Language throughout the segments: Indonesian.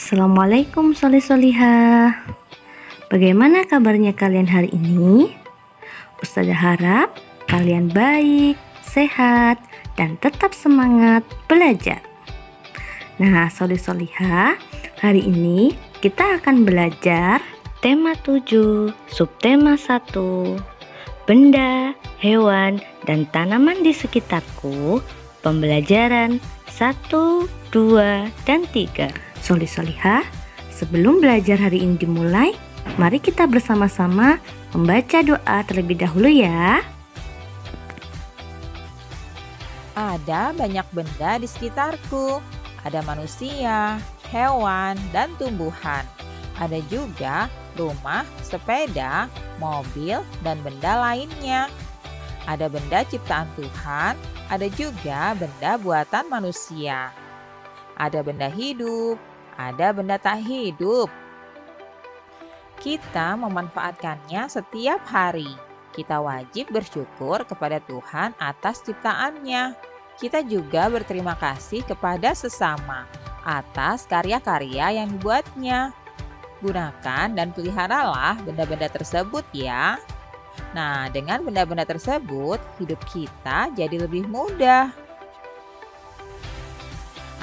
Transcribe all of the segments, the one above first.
Assalamualaikum solih-solihah. Bagaimana kabarnya kalian hari ini? Ustazah harap kalian baik, sehat, dan tetap semangat belajar. Nah, solih-solihah, hari ini kita akan belajar tema 7, subtema 1, benda, hewan, dan tanaman di sekitarku, pembelajaran 1, 2, dan 3. Solih-solihah, sebelum belajar hari ini dimulai, mari kita bersama-sama membaca doa terlebih dahulu ya. Ada banyak benda di sekitarku. Ada manusia, hewan, dan tumbuhan. Ada juga rumah, sepeda, mobil, dan benda lainnya. Ada benda ciptaan Tuhan, ada juga benda buatan manusia. Ada benda hidup, ada benda tak hidup. Kita memanfaatkannya setiap hari. Kita wajib bersyukur kepada Tuhan atas ciptaannya. Kita juga berterima kasih kepada sesama atas karya-karya yang dibuatnya. Gunakan dan peliharalah benda-benda tersebut ya. Nah, dengan benda-benda tersebut, hidup kita jadi lebih mudah.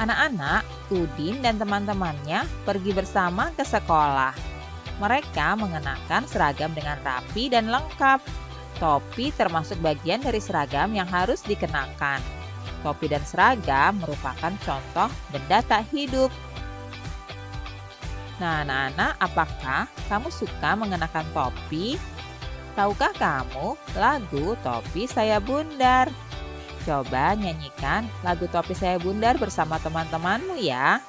Anak-anak, Udin dan teman-temannya pergi bersama ke sekolah. Mereka mengenakan seragam dengan rapi dan lengkap. Topi termasuk bagian dari seragam yang harus dikenakan. Topi dan seragam merupakan contoh benda tak hidup. Nah, anak-anak, apakah kamu suka mengenakan topi? Tahukah kamu lagu Topi Saya Bundar? Coba nyanyikan lagu Topi Saya Bundar bersama teman-temanmu ya.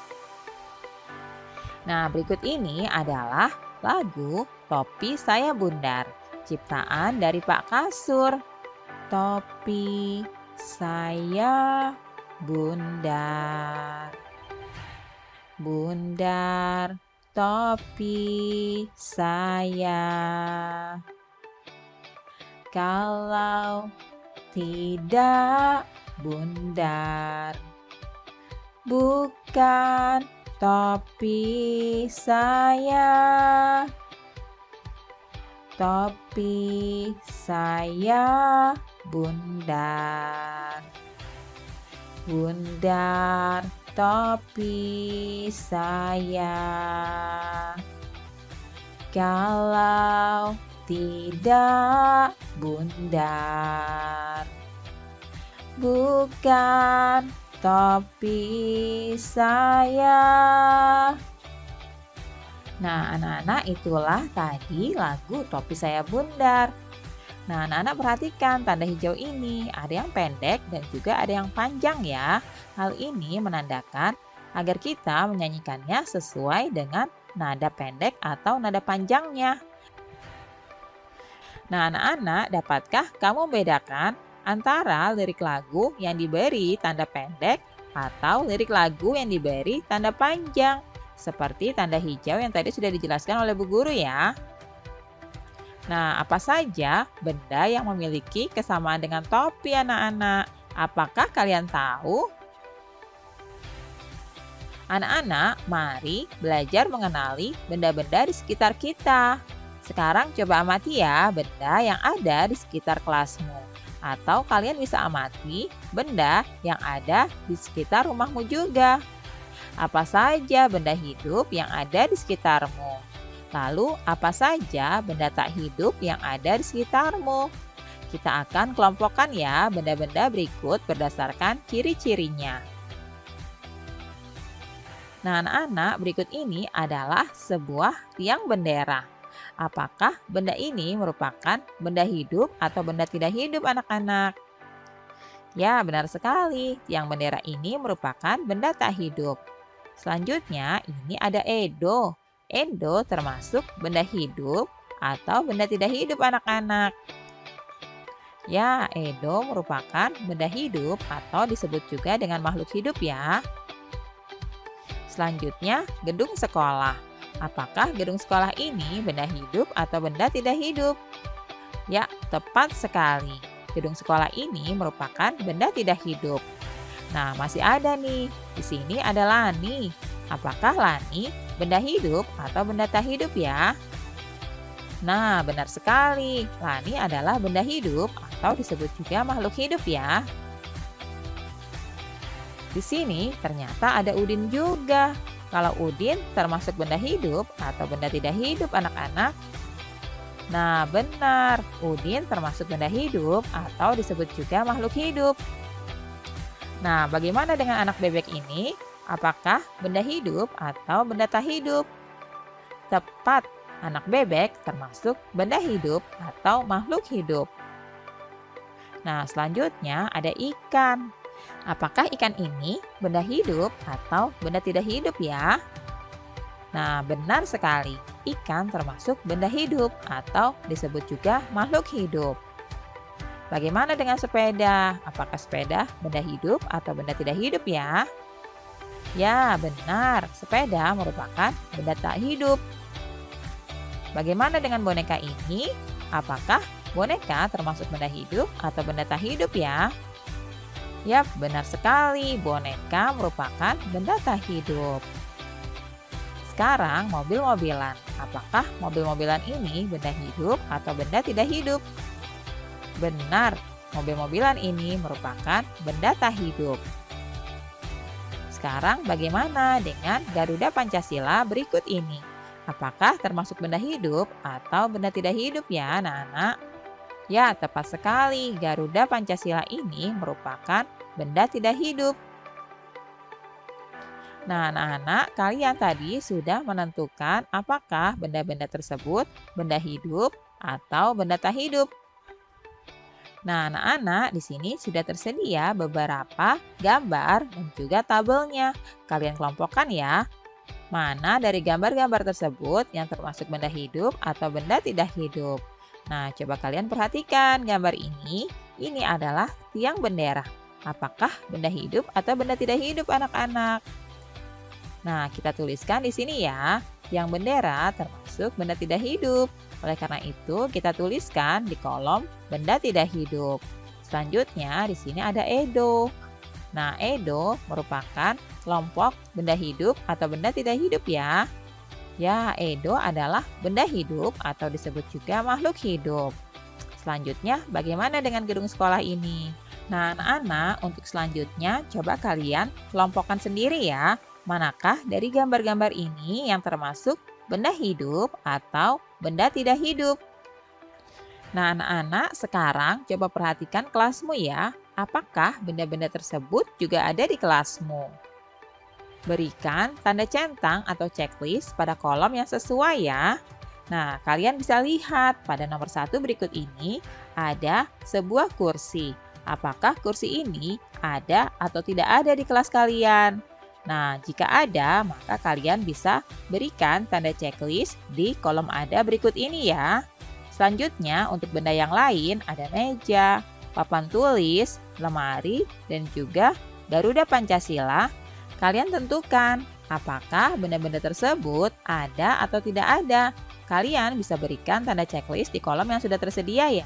Nah, berikut ini adalah lagu Topi Saya Bundar, ciptaan dari Pak Kasur. Topi saya bundar, bundar topi saya. Kalau tidak bundar, bukan topi saya. Topi saya bundar, bundar topi saya. Kalau tidak bundar, bukan topi saya. Nah, anak-anak, itulah tadi lagu Topi Saya Bundar. Nah, anak-anak perhatikan tanda hijau ini, ada yang pendek dan juga ada yang panjang ya. Hal ini menandakan agar kita menyanyikannya sesuai dengan nada pendek atau nada panjangnya. Nah, anak-anak, dapatkah kamu membedakan antara lirik lagu yang diberi tanda pendek atau lirik lagu yang diberi tanda panjang? Seperti tanda hijau yang tadi sudah dijelaskan oleh Bu Guru ya. Nah, apa saja benda yang memiliki kesamaan dengan topi anak-anak? Apakah kalian tahu? Anak-anak, mari belajar mengenali benda-benda di sekitar kita. Sekarang coba amati ya benda yang ada di sekitar kelasmu. Atau kalian bisa amati benda yang ada di sekitar rumahmu juga. Apa saja benda hidup yang ada di sekitarmu? Lalu, apa saja benda tak hidup yang ada di sekitarmu? Kita akan kelompokkan ya benda-benda berikut berdasarkan ciri-cirinya. Nah, anak-anak, berikut ini adalah sebuah tiang bendera. Apakah benda ini merupakan benda hidup atau benda tidak hidup, anak-anak? Ya, benar sekali. Tiang bendera ini merupakan benda tak hidup. Selanjutnya, ini ada Edo. Edo termasuk benda hidup atau benda tidak hidup, anak-anak. Ya, Edo merupakan benda hidup atau disebut juga dengan makhluk hidup ya. Selanjutnya, gedung sekolah. Apakah gedung sekolah ini benda hidup atau benda tidak hidup? Ya, tepat sekali. Gedung sekolah ini merupakan benda tidak hidup. Nah, masih ada nih. Di sini ada Lani. apakah Lani benda hidup atau benda tak hidup ya? Nah, benar sekali. Lani adalah benda hidup atau disebut juga makhluk hidup ya. Di sini ternyata ada Udin juga. Kalau Udin termasuk benda hidup atau benda tidak hidup anak-anak? Nah, benar. Udin termasuk benda hidup atau disebut juga makhluk hidup. Nah, bagaimana dengan anak bebek ini? Apakah benda hidup atau benda tak hidup? Tepat, anak bebek termasuk benda hidup atau makhluk hidup. Nah, selanjutnya ada ikan. Apakah ikan ini benda hidup atau benda tidak hidup ya? Nah, benar sekali. Ikan termasuk benda hidup atau disebut juga makhluk hidup. Bagaimana dengan sepeda? Apakah sepeda benda hidup atau benda tidak hidup ya? Ya, benar. Sepeda merupakan benda tak hidup. Bagaimana dengan boneka ini? Apakah boneka termasuk benda hidup atau benda tak hidup ya? Yap, benar sekali. Boneka merupakan benda tak hidup. Sekarang mobil-mobilan. Apakah mobil-mobilan ini benda hidup atau benda tidak hidup? Benar, mobil-mobilan ini merupakan benda tak hidup. Sekarang bagaimana dengan Garuda Pancasila berikut ini? Apakah termasuk benda hidup atau benda tidak hidup ya anak-anak? Ya, tepat sekali. Garuda Pancasila ini merupakan benda tidak hidup. Nah, anak-anak, kalian tadi sudah menentukan apakah benda-benda tersebut benda hidup atau benda tak hidup. Nah, anak-anak, di sini sudah tersedia beberapa gambar dan juga tabelnya. Kalian kelompokkan ya. Mana dari gambar-gambar tersebut yang termasuk benda hidup atau benda tidak hidup. Nah, coba kalian perhatikan gambar ini. Ini adalah tiang bendera. Apakah benda hidup atau benda tidak hidup anak-anak? Nah, kita tuliskan di sini ya. Yang bendera termasuk benda tidak hidup. Oleh karena itu, kita tuliskan di kolom benda tidak hidup. Selanjutnya, di sini ada Edo. Nah, Edo merupakan kelompok benda hidup atau benda tidak hidup ya. Ya, Edo adalah benda hidup atau disebut juga makhluk hidup. Selanjutnya, bagaimana dengan gedung sekolah ini? Nah, anak-anak, untuk selanjutnya coba kalian kelompokkan sendiri ya. Manakah dari gambar-gambar ini yang termasuk benda hidup atau benda tidak hidup? Nah, anak-anak, sekarang coba perhatikan kelasmu ya. Apakah benda-benda tersebut juga ada di kelasmu? Berikan tanda centang atau checklist pada kolom yang sesuai ya. Nah, kalian bisa lihat pada nomor 1 berikut ini ada sebuah kursi. Apakah kursi ini ada atau tidak ada di kelas kalian? Nah, jika ada, maka kalian bisa berikan tanda checklist di kolom ada berikut ini ya. Selanjutnya, untuk benda yang lain ada meja, papan tulis, lemari, dan juga Garuda Pancasila. Kalian tentukan apakah benda-benda tersebut ada atau tidak ada. Kalian bisa berikan tanda checklist di kolom yang sudah tersedia ya.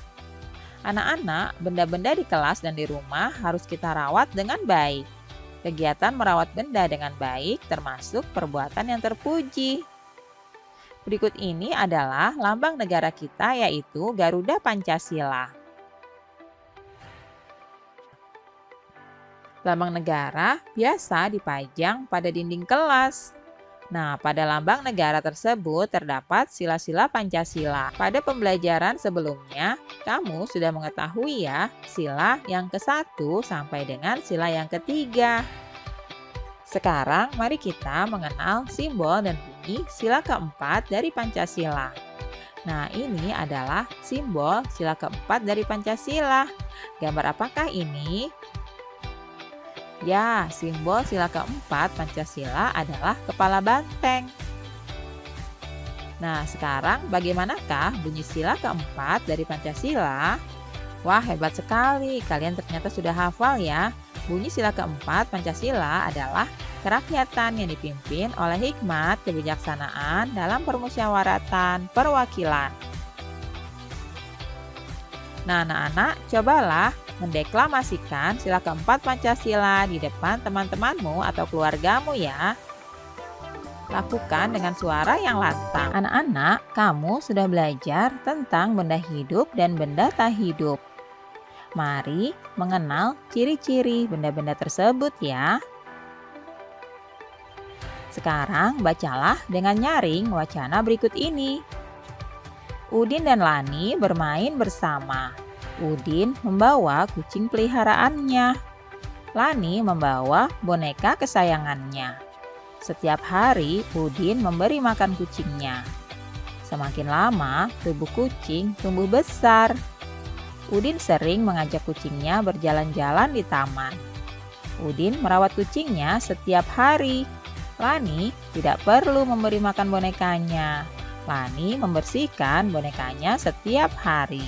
Anak-anak, benda-benda di kelas dan di rumah harus kita rawat dengan baik. Kegiatan merawat benda dengan baik termasuk perbuatan yang terpuji. Berikut ini adalah lambang negara kita yaitu Garuda Pancasila. Lambang negara biasa dipajang pada dinding kelas. Nah, pada lambang negara tersebut terdapat sila-sila Pancasila. Pada pembelajaran sebelumnya, kamu sudah mengetahui ya sila yang ke-1 sampai dengan sila yang ke-3. Sekarang mari kita mengenal simbol dan bunyi sila ke-4 dari Pancasila. Nah, ini adalah simbol sila ke-4 dari Pancasila. Gambar apakah ini? Ya, simbol sila ke-4 Pancasila adalah kepala banteng. Nah, sekarang bagaimanakah bunyi sila ke-4 dari Pancasila? Wah, hebat sekali. Kalian ternyata sudah hafal ya. Bunyi sila ke-4 Pancasila adalah kerakyatan yang dipimpin oleh hikmat kebijaksanaan dalam permusyawaratan perwakilan. Nah, anak-anak, cobalah mendeklamasikan sila ke-4 Pancasila di depan teman-temanmu atau keluargamu ya. Lakukan dengan suara yang lantang. Anak-anak, kamu sudah belajar tentang benda hidup dan benda tak hidup. Mari mengenal ciri-ciri benda-benda tersebut ya. Sekarang bacalah dengan nyaring wacana berikut ini. Udin dan Lani bermain bersama. Udin membawa kucing peliharaannya. Lani membawa boneka kesayangannya. Setiap hari Udin memberi makan kucingnya. Semakin lama tubuh kucing tumbuh besar. Udin sering mengajak kucingnya berjalan-jalan di taman. Udin merawat kucingnya setiap hari. Lani tidak perlu memberi makan bonekanya. Lani membersihkan bonekanya setiap hari.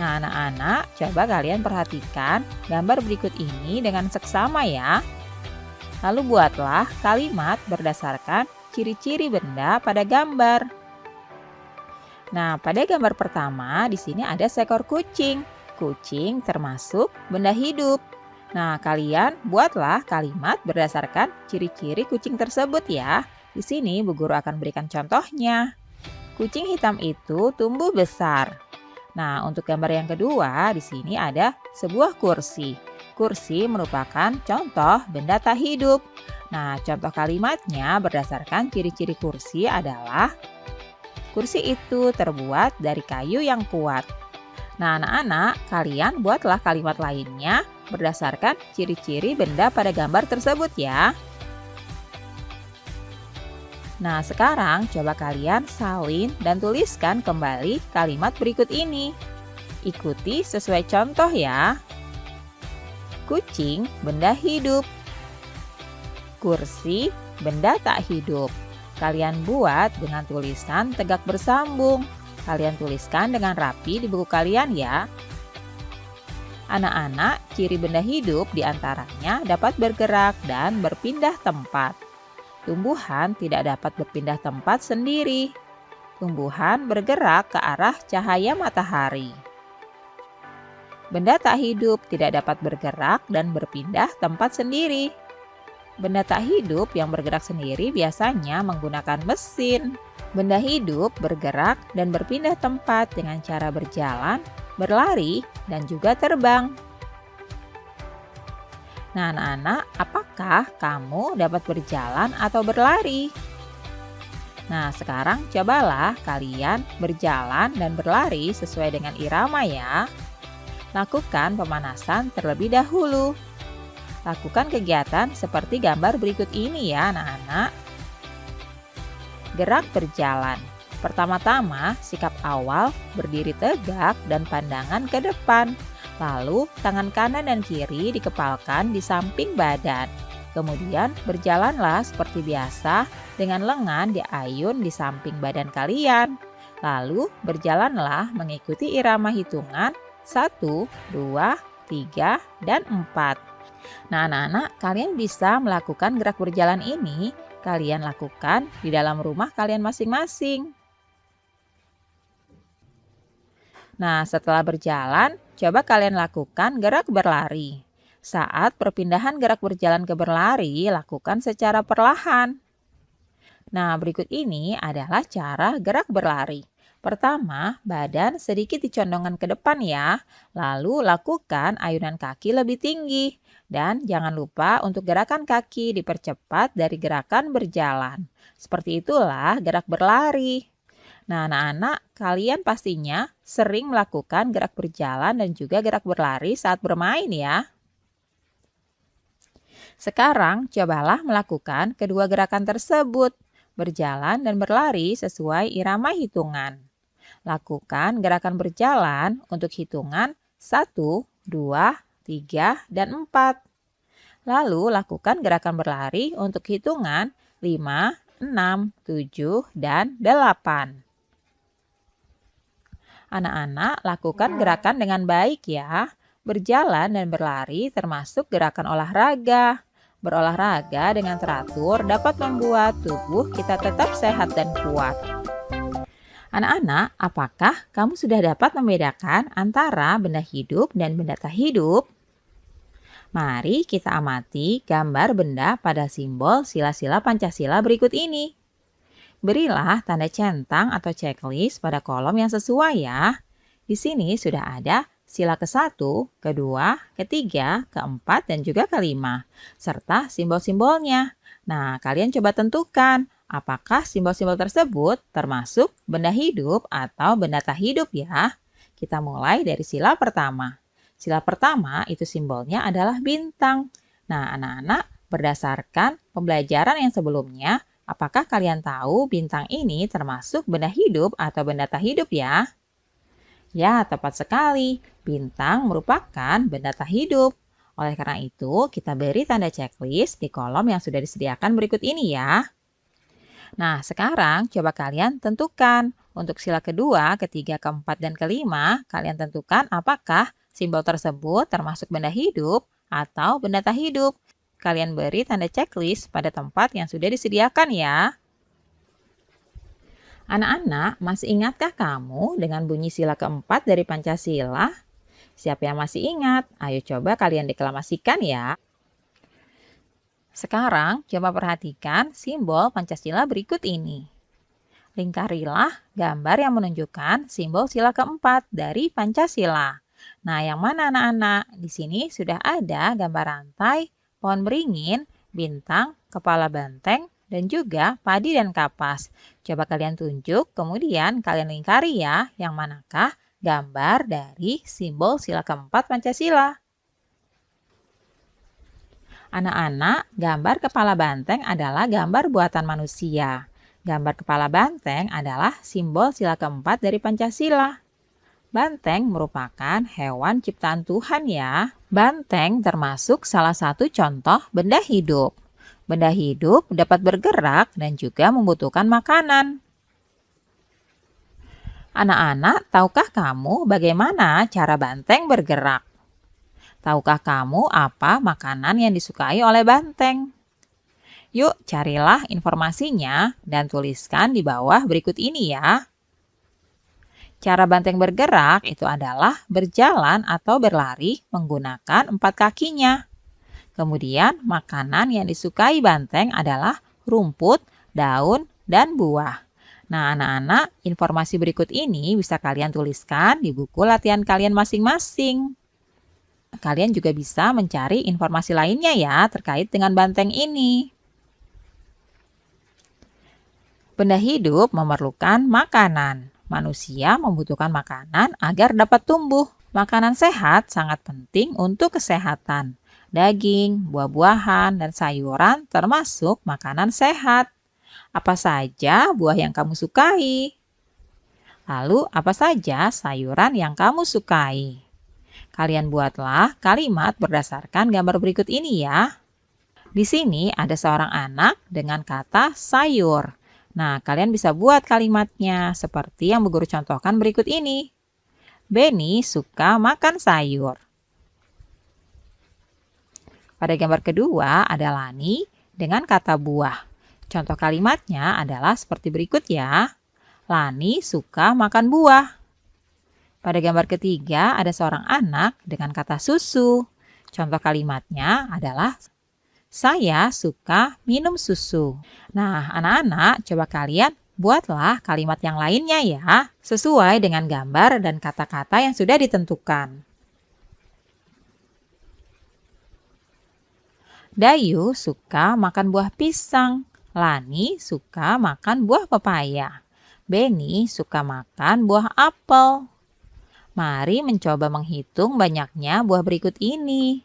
Nah, anak-anak, coba kalian perhatikan gambar berikut ini dengan seksama ya. Lalu buatlah kalimat berdasarkan ciri-ciri benda pada gambar. Nah, pada gambar pertama di sini ada seekor kucing. Kucing termasuk benda hidup. Nah, kalian buatlah kalimat berdasarkan ciri-ciri kucing tersebut ya. Di sini Bu Guru akan berikan contohnya. Kucing hitam itu tumbuh besar. Nah, untuk gambar yang kedua di sini ada sebuah kursi. Kursi merupakan contoh benda tak hidup. Nah, contoh kalimatnya berdasarkan ciri-ciri kursi adalah kursi itu terbuat dari kayu yang kuat. Nah, anak-anak, kalian buatlah kalimat lainnya berdasarkan ciri-ciri benda pada gambar tersebut ya. Nah, sekarang coba kalian salin dan tuliskan kembali kalimat berikut ini. Ikuti sesuai contoh ya. Kucing, benda hidup. Kursi, benda tak hidup. Kalian buat dengan tulisan tegak bersambung. Kalian tuliskan dengan rapi di buku kalian ya. Anak-anak, ciri benda hidup diantaranya dapat bergerak dan berpindah tempat. Tumbuhan tidak dapat berpindah tempat sendiri. Tumbuhan bergerak ke arah cahaya matahari. Benda tak hidup tidak dapat bergerak dan berpindah tempat sendiri. Benda tak hidup yang bergerak sendiri biasanya menggunakan mesin. Benda hidup bergerak dan berpindah tempat dengan cara berjalan, berlari, dan juga terbang. Nah, anak-anak, apakah kamu dapat berjalan atau berlari? Nah, sekarang cobalah kalian berjalan dan berlari sesuai dengan irama ya. Lakukan pemanasan terlebih dahulu. Lakukan kegiatan seperti gambar berikut ini ya, anak-anak. Gerak berjalan. Pertama-tama, sikap awal berdiri tegak dan pandangan ke depan. Lalu, tangan kanan dan kiri dikepalkan di samping badan. Kemudian, berjalanlah seperti biasa dengan lengan diayun di samping badan kalian. Lalu, berjalanlah mengikuti irama hitungan 1, 2, 3, dan 4. Nah, anak-anak, kalian bisa melakukan gerak berjalan ini. Kalian lakukan di dalam rumah kalian masing-masing. Nah, setelah berjalan, coba kalian lakukan gerak berlari. Saat perpindahan gerak berjalan ke berlari, lakukan secara perlahan. Nah, berikut ini adalah cara gerak berlari. Pertama, badan sedikit dicondongkan ke depan ya. Lalu lakukan ayunan kaki lebih tinggi. Dan jangan lupa untuk gerakan kaki dipercepat dari gerakan berjalan. Seperti itulah gerak berlari. Nah, anak-anak, kalian pastinya sering melakukan gerak berjalan dan juga gerak berlari saat bermain ya. Sekarang, cobalah melakukan kedua gerakan tersebut, berjalan dan berlari sesuai irama hitungan. Lakukan gerakan berjalan untuk hitungan 1, 2, 3, dan 4. Lalu lakukan gerakan berlari untuk hitungan 5, 6, 7, dan 8. Anak-anak, lakukan gerakan dengan baik ya. Berjalan dan berlari termasuk gerakan olahraga. Berolahraga dengan teratur dapat membuat tubuh kita tetap sehat dan kuat. Anak-anak, apakah kamu sudah dapat membedakan antara benda hidup dan benda tak hidup? Mari kita amati gambar benda pada simbol sila-sila Pancasila berikut ini. Berilah tanda centang atau checklist pada kolom yang sesuai ya. Di sini sudah ada sila ke-1, kedua, ketiga, keempat, dan juga kelima, serta simbol-simbolnya. Nah, kalian coba tentukan apakah simbol-simbol tersebut termasuk benda hidup atau benda tak hidup ya. Kita mulai dari sila pertama. Sila pertama itu simbolnya adalah bintang. Nah, anak-anak, berdasarkan pembelajaran yang sebelumnya, apakah kalian tahu bintang ini termasuk benda hidup atau benda tak hidup ya? Ya, tepat sekali. Bintang merupakan benda tak hidup. Oleh karena itu, kita beri tanda checklist di kolom yang sudah disediakan berikut ini ya. Nah, sekarang coba kalian tentukan. Untuk sila kedua, ketiga, keempat, dan kelima, kalian tentukan apakah simbol tersebut termasuk benda hidup atau benda tak hidup. Kalian beri tanda checklist pada tempat yang sudah disediakan ya. Anak-anak, masih ingatkah kamu dengan bunyi sila keempat dari Pancasila? Siapa yang masih ingat? Ayo coba kalian deklamasikan ya. Sekarang coba perhatikan simbol Pancasila berikut ini. Lingkarilah gambar yang menunjukkan simbol sila keempat dari Pancasila. Nah, yang mana anak-anak? Di sini sudah ada gambar rantai, pohon beringin, bintang, kepala banteng, dan juga padi dan kapas. Coba kalian tunjuk, kemudian kalian lingkari ya, yang manakah gambar dari simbol sila keempat Pancasila. Anak-anak, gambar kepala banteng adalah gambar buatan manusia. Gambar kepala banteng adalah simbol sila keempat dari Pancasila. Banteng merupakan hewan ciptaan Tuhan ya. Banteng termasuk salah satu contoh benda hidup. Benda hidup dapat bergerak dan juga membutuhkan makanan. Anak-anak, tahukah kamu bagaimana cara banteng bergerak? Tahukah kamu apa makanan yang disukai oleh banteng? Yuk, carilah informasinya dan tuliskan di bawah berikut ini ya. Cara banteng bergerak itu adalah berjalan atau berlari menggunakan 4 kakinya. Kemudian, makanan yang disukai banteng adalah rumput, daun, dan buah. Nah, anak-anak, informasi berikut ini bisa kalian tuliskan di buku latihan kalian masing-masing. Kalian juga bisa mencari informasi lainnya ya terkait dengan banteng ini. Benda hidup memerlukan makanan. Manusia membutuhkan makanan agar dapat tumbuh. Makanan sehat sangat penting untuk kesehatan. Daging, buah-buahan, dan sayuran termasuk makanan sehat. Apa saja buah yang kamu sukai? Lalu, apa saja sayuran yang kamu sukai? Kalian buatlah kalimat berdasarkan gambar berikut ini ya. Di sini ada seorang anak dengan kata sayur. Nah, kalian bisa buat kalimatnya seperti yang Bu Guru contohkan berikut ini. Benny suka makan sayur. Pada gambar kedua ada Lani dengan kata buah. Contoh kalimatnya adalah seperti berikut ya. Lani suka makan buah. Pada gambar ketiga ada seorang anak dengan kata susu. Contoh kalimatnya adalah saya suka minum susu. Nah, anak-anak, coba kalian buatlah kalimat yang lainnya ya, sesuai dengan gambar dan kata-kata yang sudah ditentukan. Dayu suka makan buah pisang. Lani suka makan buah pepaya. Benny suka makan buah apel. Mari mencoba menghitung banyaknya buah berikut ini.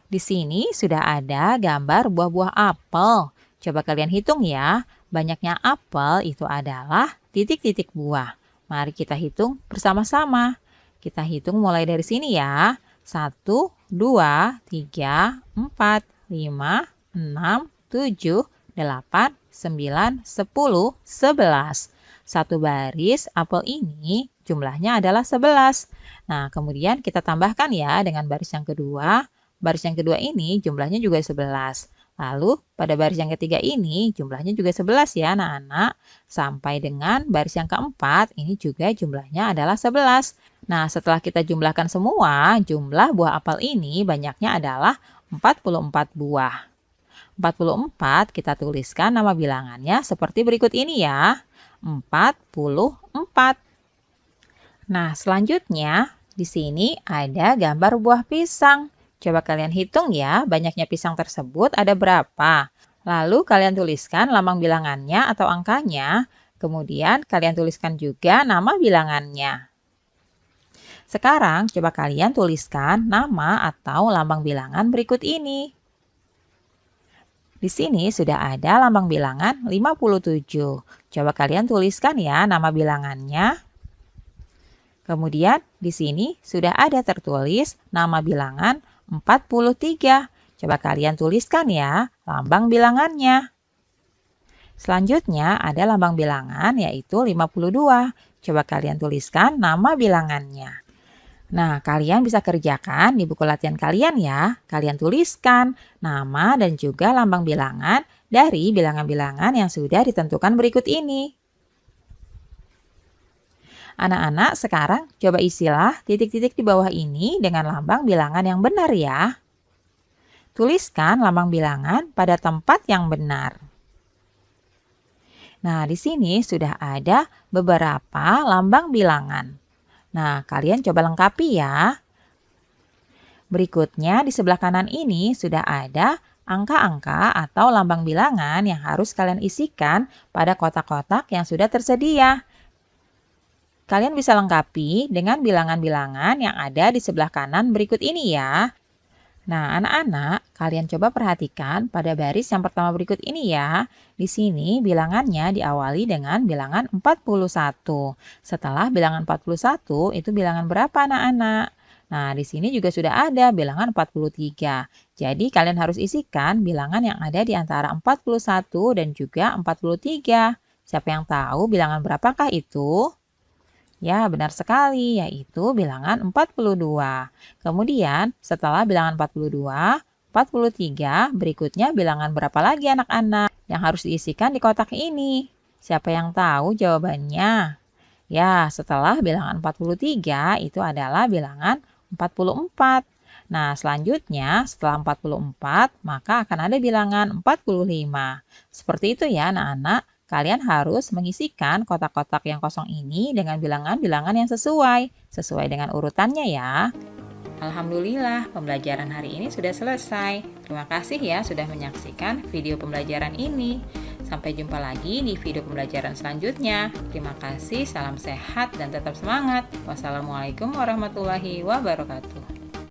Di sini sudah ada gambar buah-buah apel. Coba kalian hitung ya. Banyaknya apel itu adalah titik-titik buah. Mari kita hitung bersama-sama. Kita hitung mulai dari sini ya. 1, 2, 3, 4, 5, 6, 7, 8, 9, 10, 11. Satu baris apel ini jumlahnya adalah 11. Nah, kemudian kita tambahkan ya dengan baris yang kedua. Baris yang kedua ini jumlahnya juga 11. Lalu pada baris yang ketiga ini jumlahnya juga 11 ya anak-anak. Sampai dengan baris yang keempat ini juga jumlahnya adalah 11. Nah, setelah kita jumlahkan semua, jumlah buah apel ini banyaknya adalah 44 buah. 44 kita tuliskan nama bilangannya seperti berikut ini ya. 44. Nah, selanjutnya di sini ada gambar buah pisang. Coba kalian hitung ya, banyaknya pisang tersebut ada berapa. Lalu kalian tuliskan lambang bilangannya atau angkanya. Kemudian kalian tuliskan juga nama bilangannya. Sekarang coba kalian tuliskan nama atau lambang bilangan berikut ini. Di sini sudah ada lambang bilangan 57. Coba kalian tuliskan ya nama bilangannya. Kemudian di sini sudah ada tertulis nama bilangan 43. Coba kalian tuliskan ya lambang bilangannya. Selanjutnya ada lambang bilangan yaitu 52. Coba kalian tuliskan nama bilangannya. Nah, kalian bisa kerjakan di buku latihan kalian ya. Kalian tuliskan nama dan juga lambang bilangan dari bilangan-bilangan yang sudah ditentukan berikut ini. Anak-anak, sekarang coba isilah titik-titik di bawah ini dengan lambang bilangan yang benar ya. Tuliskan lambang bilangan pada tempat yang benar. Nah, di sini sudah ada beberapa lambang bilangan. Nah, kalian coba lengkapi ya. Berikutnya di sebelah kanan ini sudah ada angka-angka atau lambang bilangan yang harus kalian isikan pada kotak-kotak yang sudah tersedia. Kalian bisa lengkapi dengan bilangan-bilangan yang ada di sebelah kanan berikut ini ya. Nah, anak-anak, kalian coba perhatikan pada baris yang pertama berikut ini ya. Di sini bilangannya diawali dengan bilangan 41. Setelah bilangan 41, itu bilangan berapa anak-anak? Nah, di sini juga sudah ada bilangan 43. Jadi, kalian harus isikan bilangan yang ada di antara 41 dan juga 43. Siapa yang tahu bilangan berapakah itu? Ya, benar sekali, yaitu bilangan 42. Kemudian, setelah bilangan 42, 43, berikutnya bilangan berapa lagi anak-anak yang harus diisikan di kotak ini? Siapa yang tahu jawabannya? Ya, setelah bilangan 43 itu adalah bilangan 44. Nah, selanjutnya setelah 44, maka akan ada bilangan 45. Seperti itu ya anak-anak. Kalian harus mengisikan kotak-kotak yang kosong ini dengan bilangan-bilangan yang sesuai dengan urutannya ya. Alhamdulillah, pembelajaran hari ini sudah selesai. Terima kasih ya sudah menyaksikan video pembelajaran ini. Sampai jumpa lagi di video pembelajaran selanjutnya. Terima kasih, salam sehat dan tetap semangat. Wassalamualaikum warahmatullahi wabarakatuh.